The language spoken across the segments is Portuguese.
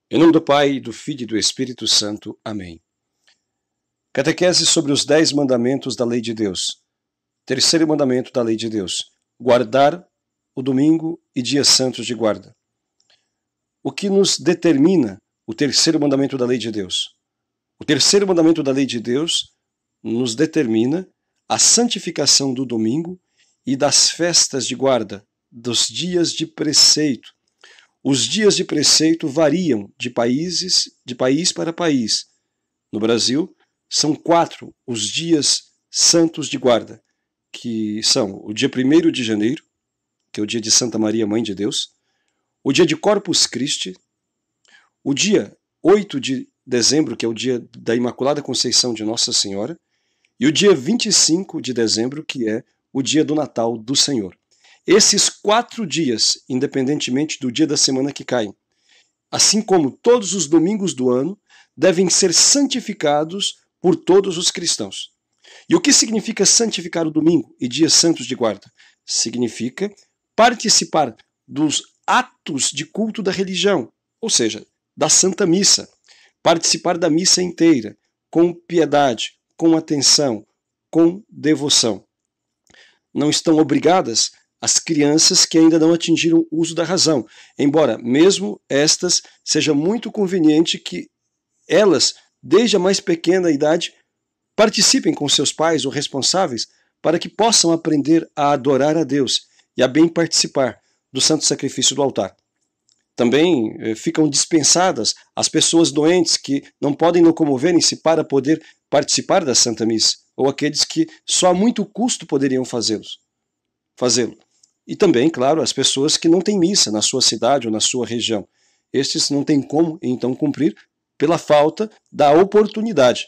Em nome do Pai, do Filho e do Espírito Santo. Amém. Catequese sobre os 10 mandamentos da lei de Deus. Terceiro mandamento da lei de Deus. Guardar o domingo e dias santos de guarda. O que nos determina o terceiro mandamento da lei de Deus? O terceiro mandamento da lei de Deus nos determina a santificação do domingo e das festas de guarda, dos dias de preceito. Os dias de preceito variam de país para país. No Brasil, são 4 os dias santos de guarda, que são o dia 1º de janeiro, que é o dia de Santa Maria, Mãe de Deus, o dia de Corpus Christi, o dia 8 de dezembro, que é o dia da Imaculada Conceição de Nossa Senhora, e o dia 25 de dezembro, que é o dia do Natal do Senhor. Esses 4 dias, independentemente do dia da semana que caem, assim como todos os domingos do ano, devem ser santificados por todos os cristãos. E o que significa santificar o domingo e dias santos de guarda? Significa participar dos atos de culto da religião, ou seja, da Santa Missa, participar da missa inteira, com piedade, com atenção, com devoção. Não estão obrigadas as crianças que ainda não atingiram o uso da razão, embora mesmo estas seja muito conveniente que elas, desde a mais pequena idade, participem com seus pais ou responsáveis para que possam aprender a adorar a Deus e a bem participar do santo sacrifício do altar. Também ficam dispensadas as pessoas doentes que não podem locomoverem-se para poder participar da Santa Missa, ou aqueles que só a muito custo poderiam fazê-lo. E também, claro, as pessoas que não têm missa na sua cidade ou na sua região. Estes não têm como, então, cumprir pela falta da oportunidade.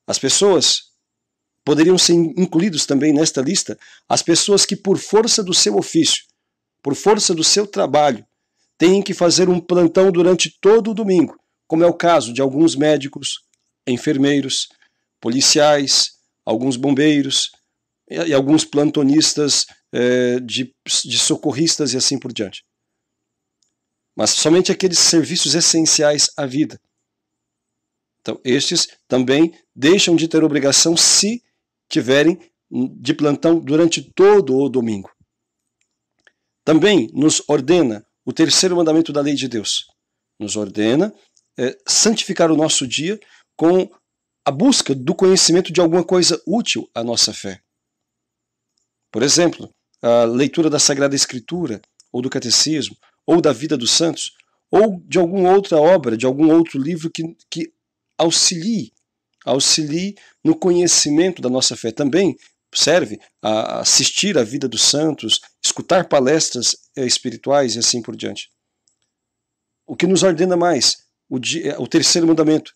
As pessoas poderiam ser incluídos também nesta lista as pessoas que, por força do seu ofício, por força do seu trabalho, têm que fazer um plantão durante todo o domingo, como é o caso de alguns médicos, enfermeiros, policiais, alguns bombeiros e alguns plantonistas de socorristas e assim por diante. Mas somente aqueles serviços essenciais à vida. Então, estes também deixam de ter obrigação se tiverem de plantão durante todo o domingo. Também nos ordena o terceiro mandamento da lei de Deus. Nos ordena santificar o nosso dia com a busca do conhecimento de alguma coisa útil à nossa fé. Por exemplo, a leitura da Sagrada Escritura, ou do Catecismo, ou da Vida dos Santos, ou de alguma outra obra, de algum outro livro que auxilie no conhecimento da nossa fé. Também serve a assistir à vida dos santos, escutar palestras espirituais e assim por diante. O que nos ordena mais? O terceiro mandamento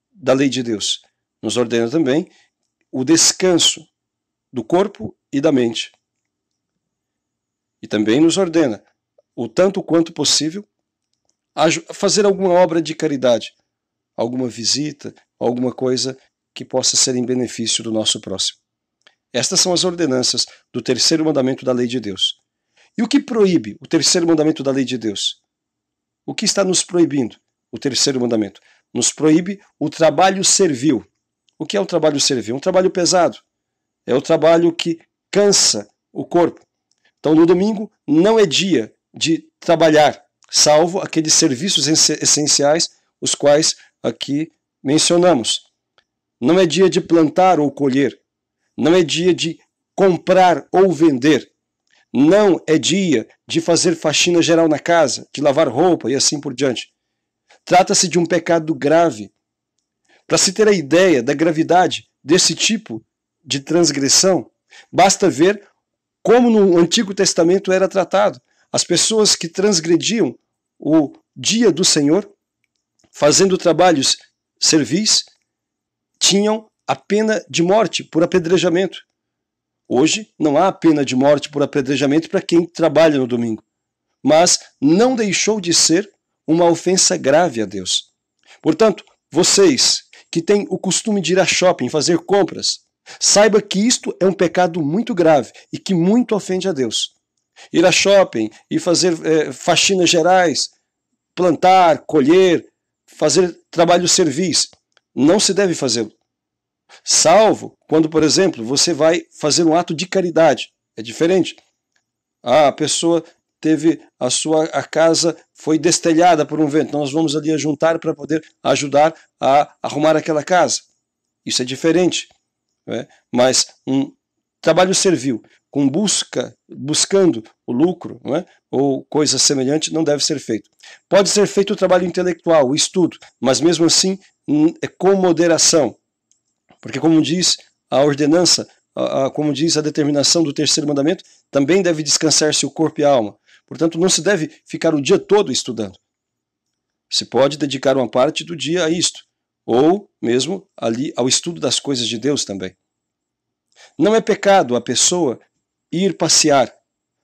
da lei de Deus. Nos ordena também o descanso do corpo e da mente. E também nos ordena, o tanto quanto possível, fazer alguma obra de caridade, alguma visita, alguma coisa que possa ser em benefício do nosso próximo. Estas são as ordenanças do terceiro mandamento da lei de Deus. E o que proíbe o terceiro mandamento da lei de Deus? O que está nos proibindo o terceiro mandamento? Nos proíbe o trabalho servil. O que é o trabalho servil? Um trabalho pesado. É o trabalho que cansa o corpo. Então, no domingo, não é dia de trabalhar, salvo aqueles serviços essenciais, os quais aqui mencionamos. Não é dia de plantar ou colher. Não é dia de comprar ou vender. Não é dia de fazer faxina geral na casa, de lavar roupa e assim por diante. Trata-se de um pecado grave. Para se ter a ideia da gravidade desse tipo de transgressão, basta ver como no Antigo Testamento era tratado. As pessoas que transgrediam o dia do Senhor, fazendo trabalhos servis, tinham a pena de morte por apedrejamento. Hoje não há pena de morte por apedrejamento para quem trabalha no domingo, mas não deixou de ser uma ofensa grave a Deus. Portanto, vocês que têm o costume de ir a shopping fazer compras, saiba que isto é um pecado muito grave e que muito ofende a Deus. Ir a shopping e fazer faxinas gerais plantar, colher, fazer trabalho serviço. Não se deve fazê-lo. Salvo quando, por exemplo, você vai fazer um ato de caridade. É diferente. A pessoa teve a casa foi destelhada por um vento. Nós vamos ali juntar para poder ajudar a arrumar aquela casa. Isso é diferente. Né? Mas um trabalho servil, buscando o lucro, não é? Ou coisa semelhante, não deve ser feito. Pode ser feito o trabalho intelectual, o estudo, mas mesmo assim é com moderação. Porque como diz a ordenança, como diz a determinação do terceiro mandamento, também deve descansar-se o corpo e a alma. Portanto, não se deve ficar o dia todo estudando. Se pode dedicar uma parte do dia a isto, ou mesmo ali ao estudo das coisas de Deus também. Não é pecado a pessoa ir passear.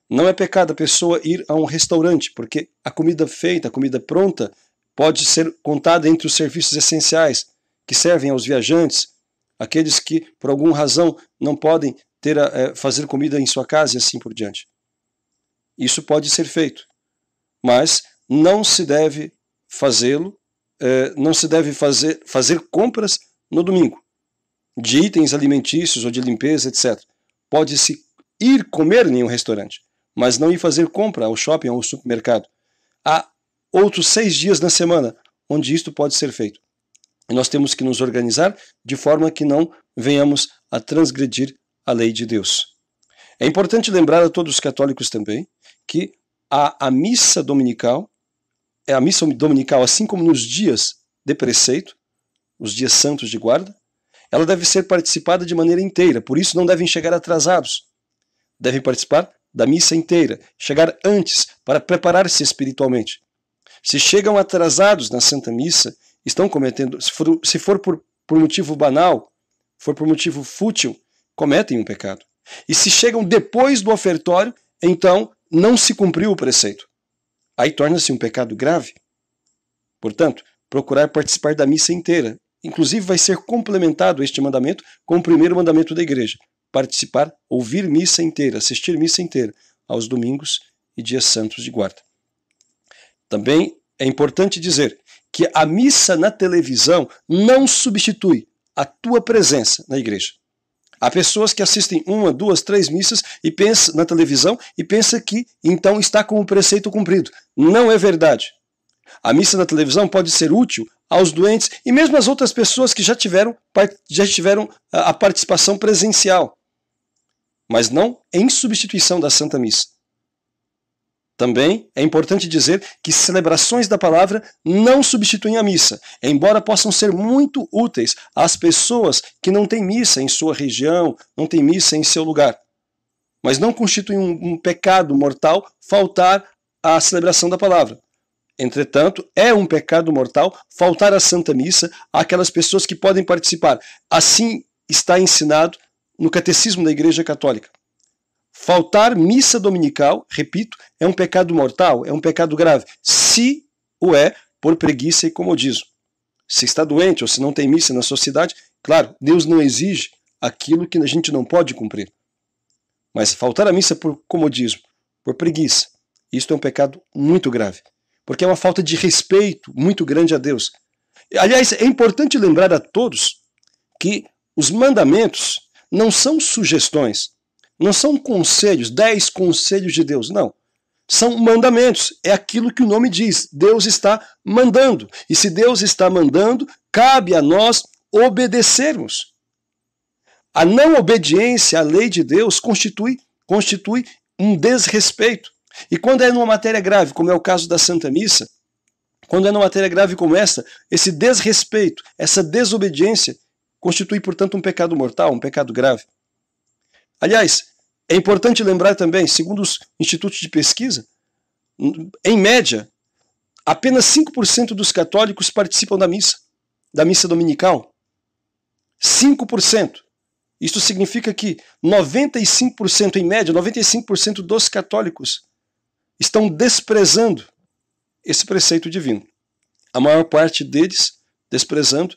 Não é pecado a pessoa ir a um restaurante, porque a comida feita, a comida pronta, pode ser contada entre os serviços essenciais que servem aos viajantes, aqueles que, por alguma razão, não podem fazer comida em sua casa e assim por diante. Isso pode ser feito, mas não se deve fazê-lo, não se deve fazer compras no domingo, de itens alimentícios ou de limpeza, etc. Pode-se ir comer em um restaurante, mas não ir fazer compra ao shopping ou ao supermercado. Há outros 6 dias na semana onde isto pode ser feito. E nós temos que nos organizar de forma que não venhamos a transgredir a lei de Deus. É importante lembrar a todos os católicos também que a missa dominical, assim como nos dias de preceito, os dias santos de guarda, ela deve ser participada de maneira inteira, por isso não devem chegar atrasados. Devem participar da missa inteira, chegar antes para preparar-se espiritualmente. Se chegam atrasados na Santa Missa, estão cometendo, se for por motivo banal, for por motivo fútil, cometem um pecado. E se chegam depois do ofertório, então não se cumpriu o preceito. Aí torna-se um pecado grave. Portanto, procurar participar da missa inteira. Inclusive vai ser complementado este mandamento com o primeiro mandamento da igreja. Participar, ouvir missa inteira, assistir missa inteira aos domingos e dias santos de guarda. Também é importante dizer que a missa na televisão não substitui a tua presença na igreja. Há pessoas que assistem 1, 2, 3 missas e pensam na televisão e pensam que então está com o preceito cumprido. Não é verdade. A missa na televisão pode ser útil aos doentes e mesmo às outras pessoas que já tiveram a participação presencial, mas não em substituição da Santa Missa. Também é importante dizer que celebrações da palavra não substituem a missa, embora possam ser muito úteis às pessoas que não têm missa em sua região, não têm missa em seu lugar. Mas não constitui um pecado mortal faltar à celebração da palavra. Entretanto, é um pecado mortal faltar à Santa Missa àquelas pessoas que podem participar. Assim está ensinado no Catecismo da Igreja Católica. Faltar missa dominical, repito, é um pecado mortal, é um pecado grave, se o é por preguiça e comodismo. Se está doente ou se não tem missa na sociedade, claro, Deus não exige aquilo que a gente não pode cumprir. Mas faltar a missa por comodismo, por preguiça, isto é um pecado muito grave, porque é uma falta de respeito muito grande a Deus. Aliás, é importante lembrar a todos que os mandamentos não são sugestões, não são conselhos, 10 conselhos de Deus, não. São mandamentos, é aquilo que o nome diz, Deus está mandando. E se Deus está mandando, cabe a nós obedecermos. A não obediência à lei de Deus constitui um desrespeito. E quando é numa matéria grave, como é o caso da Santa Missa, quando é numa matéria grave como essa, esse desrespeito, essa desobediência, constitui, portanto, um pecado mortal, um pecado grave. Aliás, é importante lembrar também, segundo os institutos de pesquisa, em média, apenas 5% dos católicos participam da missa dominical. 5%. Isso significa que 95%, em média, 95% dos católicos estão desprezando esse preceito divino. A maior parte deles desprezando,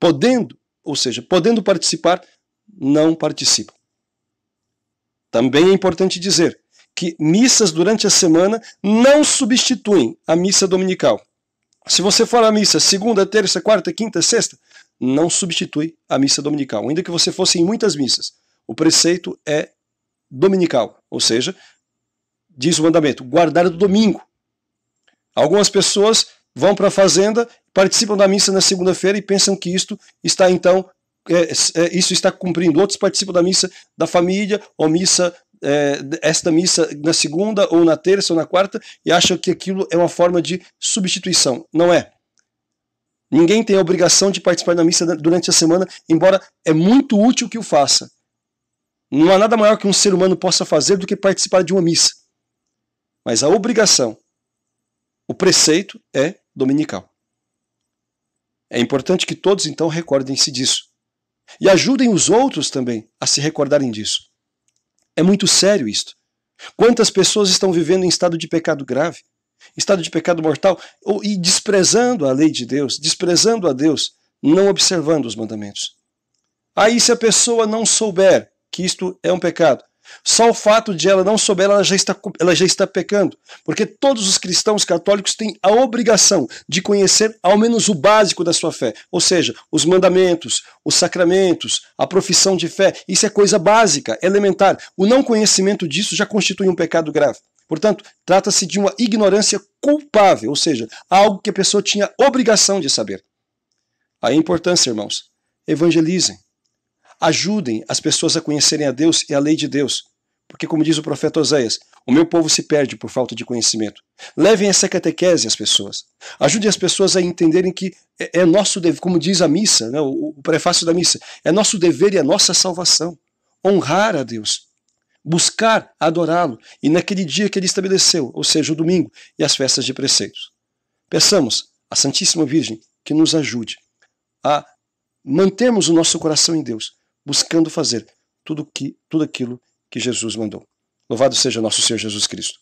podendo participar, não participam. Também é importante dizer que missas durante a semana não substituem a missa dominical. Se você for à missa segunda, terça, quarta, quinta, sexta, não substitui a missa dominical. Ainda que você fosse em muitas missas, o preceito é dominical, ou seja, diz o mandamento, guardar do domingo. Algumas pessoas vão para a fazenda, participam da missa na segunda-feira e pensam que isto está então, isso está cumprindo. Outros participam da missa da família, ou esta missa na segunda, ou na terça, ou na quarta, e acham que aquilo é uma forma de substituição. Não é. Ninguém tem a obrigação de participar da missa durante a semana, embora é muito útil que o faça. Não há nada maior que um ser humano possa fazer do que participar de uma missa. Mas a obrigação, o preceito é dominical. É importante que todos então recordem-se disso. E ajudem os outros também a se recordarem disso. É muito sério isto. Quantas pessoas estão vivendo em estado de pecado grave, estado de pecado mortal, e desprezando a lei de Deus, desprezando a Deus, não observando os mandamentos. Aí se a pessoa não souber que isto é um pecado, só o fato de ela não souber, ela já está pecando. Porque todos os cristãos católicos têm a obrigação de conhecer ao menos o básico da sua fé. Ou seja, os mandamentos, os sacramentos, a profissão de fé. Isso é coisa básica, elementar. O não conhecimento disso já constitui um pecado grave. Portanto, trata-se de uma ignorância culpável, ou seja, algo que a pessoa tinha obrigação de saber. Aí a importância, irmãos, evangelizem. Ajudem as pessoas a conhecerem a Deus e a lei de Deus. Porque, como diz o profeta Oséias, o meu povo se perde por falta de conhecimento. Levem essa catequese às pessoas. Ajudem as pessoas a entenderem que é nosso dever, como diz a missa, né, o prefácio da missa, é nosso dever e a nossa salvação. Honrar a Deus. Buscar adorá-lo. E naquele dia que ele estabeleceu, ou seja, o domingo e as festas de preceitos. Peçamos à Santíssima Virgem que nos ajude a mantermos o nosso coração em Deus, buscando fazer tudo aquilo que Jesus mandou. Louvado seja nosso Senhor Jesus Cristo.